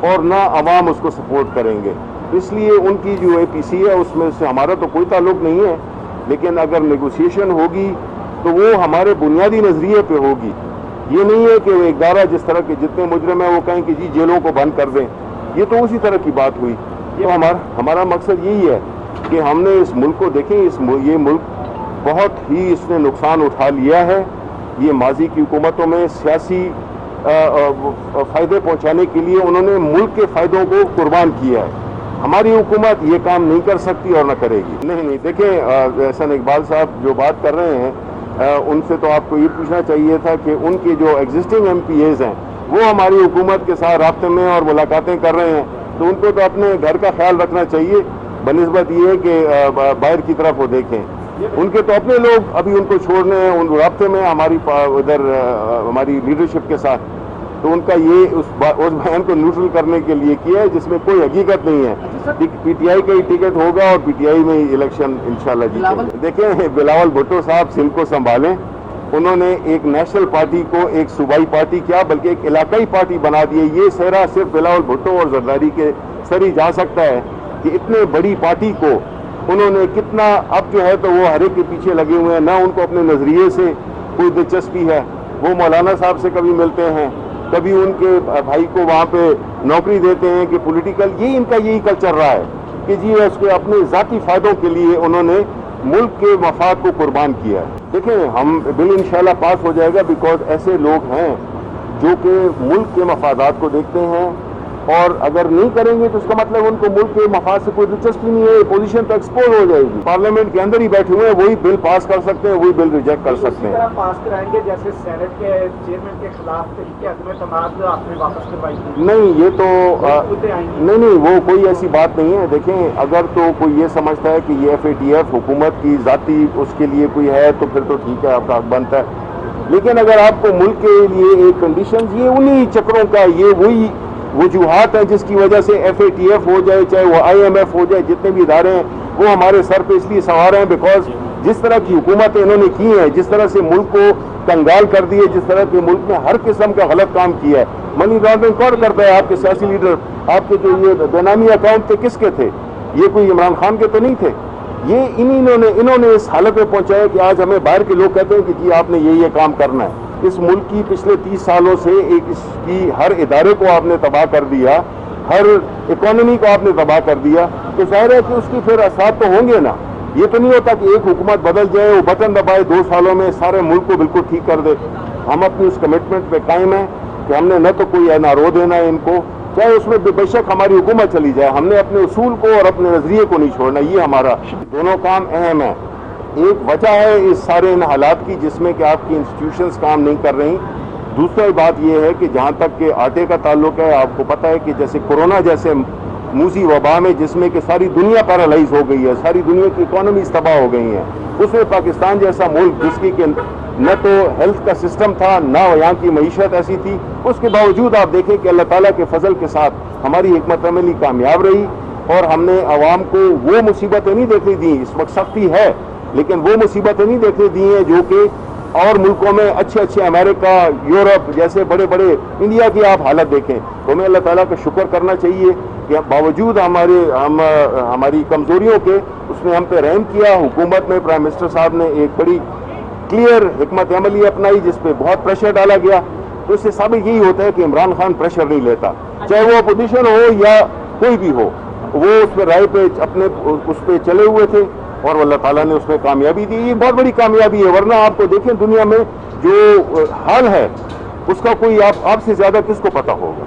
اور نہ عوام اس کو سپورٹ کریں گے. اس لیے ان کی جو APC ہے اس میں سے ہمارا تو کوئی تعلق نہیں ہے، لیکن اگر نیگوسیشن ہوگی تو وہ ہمارے بنیادی نظریے پہ ہوگی. یہ نہیں ہے کہ ایک ادارہ جس طرح کے جتنے مجرم ہیں وہ کہیں کہ جی جیلوں کو بند کر دیں. یہ تو اسی طرح کی بات ہوئی. تو ہمارا مقصد یہی ہے کہ ہم نے اس ملک کو دیکھیں، یہ ملک بہت ہی اس نے نقصان اٹھا لیا ہے. یہ ماضی کی حکومتوں میں سیاسی فائدے پہنچانے کے لیے انہوں نے ملک کے فائدوں کو قربان کیا ہے. ہماری حکومت یہ کام نہیں کر سکتی اور نہ کرے گی. نہیں دیکھیں، احسان اقبال صاحب جو بات کر رہے ہیں ان سے تو آپ کو یہ پوچھنا چاہیے تھا کہ ان کے جو ایگزسٹنگ MPAs ہیں وہ ہماری حکومت کے ساتھ رابطے میں اور ملاقاتیں کر رہے ہیں، تو ان کو تو اپنے گھر کا خیال رکھنا چاہیے بنسبت یہ کہ باہر کی طرف وہ دیکھیں. ان کے تو اپنے لوگ ابھی ان کو چھوڑنے ہیں، ان رابطے میں ہماری ادھر ہماری لیڈرشپ کے ساتھ. تو ان کا یہ اس بیان کو نیوٹرل کرنے کے لیے کیا ہے جس میں کوئی حقیقت نہیں ہے. PTI کا ہی ٹکٹ ہوگا اور PTI میں ہی الیکشن انشاءاللہ جیتے. دیکھیں، بلاول بھٹو صاحب سندھ کو سنبھالیں. انہوں نے ایک نیشنل پارٹی کو ایک صوبائی پارٹی کیا، بلکہ ایک علاقائی پارٹی بنا دیے. یہ صحرا صرف بلاول بھٹو اور زرداری کے سر ہی جا سکتا ہے کہ اتنے بڑی پارٹی کو انہوں نے کتنا، اب جو ہے تو وہ ہر ایک کے پیچھے لگے ہوئے ہیں، نہ ان کو اپنے نظریے سے کوئی دلچسپی ہے. وہ مولانا صاحب سے کبھی ملتے ہیں، کبھی ان کے بھائی کو وہاں پہ نوکری دیتے ہیں کہ پولیٹیکل، ان کا یہی کلچر رہا ہے کہ جی اس کے اپنے ذاتی فائدوں کے لیے انہوں نے ملک کے مفاد کو قربان کیا ہے. دیکھیں، ہم بل انشاءاللہ پاس ہو جائے گا بیکاز ایسے لوگ ہیں جو کہ ملک کے مفادات کو دیکھتے ہیں، اور اگر نہیں کریں گے تو اس کا مطلب ان کو ملک کے مفاد سے کوئی دلچسپی نہیں ہے. پوزیشن تو ایکسپوز ہو جائے گی. پارلیمنٹ کے اندر ہی بیٹھے ہوئے ہیں، وہی بل پاس کر سکتے ہیں، وہی بل ریجیکٹ کر سکتے ہیں. پاس کرائیں گے جیسے سینٹ کے چیئرمین کے خلاف طریقے عدم اعتماد آپ نے واپس کروائی تھی. نہیں، یہ تو نہیں، وہ کوئی ایسی بات نہیں ہے. دیکھیں، اگر تو کوئی یہ سمجھتا ہے کہ یہ FATF حکومت کی ذاتی اس کے لیے کوئی ہے تو پھر تو ٹھیک ہے، آپ کا حق بنتا ہے. لیکن اگر آپ کو ملک کے لیے ایک کنڈیشنز، یہ انہی چکروں کا، یہ وہی وجوہات ہیں جس کی وجہ سے FATF ہو جائے، چاہے وہ IMF ہو جائے، جتنے بھی ادارے ہیں وہ ہمارے سر پہ اس لیے سوار ہیں بیکاز جس طرح کی حکومتیں انہوں نے کی ہیں، جس طرح سے ملک کو کنگال کر دیے، جس طرح کے ملک میں ہر قسم کا غلط کام کیا ہے. منی لانڈرنگ کون کرتا ہے؟ آپ کے سیاسی لیڈر. آپ کے جو یہ بے نامی اکاؤنٹ تھے کس کے تھے؟ یہ کوئی عمران خان کے تو نہیں تھے. یہ انہوں نے اس حالت میں پہنچایا کہ آج ہمیں باہر کے لوگ کہتے ہیں کہ جی آپ نے یہ کام کرنا ہے. اس ملک کی پچھلے 30 سالوں سے اس کی ہر ادارے کو آپ نے تباہ کر دیا، ہر اکانومی کو آپ نے تباہ کر دیا. تو ظاہر ہے کہ اس کی پھر اثرات تو ہوں گے نا. یہ تو نہیں ہوتا کہ ایک حکومت بدل جائے، وہ بٹن دبائے 2 سالوں میں سارے ملک کو بالکل ٹھیک کر دے. ہم اپنی اس کمٹمنٹ پہ قائم ہیں کہ ہم نے نہ تو کوئی NRO دینا ہے ان کو، چاہے اس میں بے شک ہماری حکومت چلی جائے. ہم نے اپنے اصول کو اور اپنے نظریے کو نہیں چھوڑنا. یہ ہمارا دونوں کام اہم ہیں. ایک وجہ ہے اس سارے ان حالات کی جس میں کہ آپ کی انسٹیٹیوشنز کام نہیں کر رہی. دوسری بات یہ ہے کہ جہاں تک کہ آٹے کا تعلق ہے، آپ کو پتہ ہے کہ جیسے کورونا جیسے موذی وبا میں جس میں کہ ساری دنیا پیرالائز ہو گئی ہے، ساری دنیا کی اکانومیز تباہ ہو گئی ہیں، اس میں پاکستان جیسا ملک جس کی کہ نہ تو ہیلتھ کا سسٹم تھا، نہ یہاں کی معیشت ایسی تھی، اس کے باوجود آپ دیکھیں کہ اللہ تعالیٰ کے فضل کے ساتھ ہماری حکمت عملی کامیاب رہی اور ہم نے عوام کو وہ مصیبتیں نہیں دیکھنے دیں. اس وقت سختی ہے لیکن وہ مصیبتیں نہیں دیکھنے دی ہیں جو کہ اور ملکوں میں اچھے امریکہ، یورپ جیسے بڑے انڈیا کی آپ حالت دیکھیں. تو ہمیں اللہ تعالیٰ کا شکر کرنا چاہیے کہ باوجود ہماری کمزوریوں کے اس نے ہم پہ رحم کیا. حکومت میں پرائم منسٹر صاحب نے ایک بڑی کلیئر حکمت عملی اپنائی جس پہ بہت پریشر ڈالا گیا. تو اس سے ثابت یہی ہوتا ہے کہ عمران خان پریشر نہیں لیتا، چاہے وہ اپوزیشن ہو یا کوئی بھی ہو. وہ اس پہ رائے پہ اپنے اس پہ چلے ہوئے تھے اور اللہ تعالیٰ نے اس میں کامیابی دی. یہ بہت بڑی کامیابی ہے، ورنہ آپ کو دیکھیں دنیا میں جو حال ہے اس کا کوئی آپ سے زیادہ کس کو پتہ ہوگا.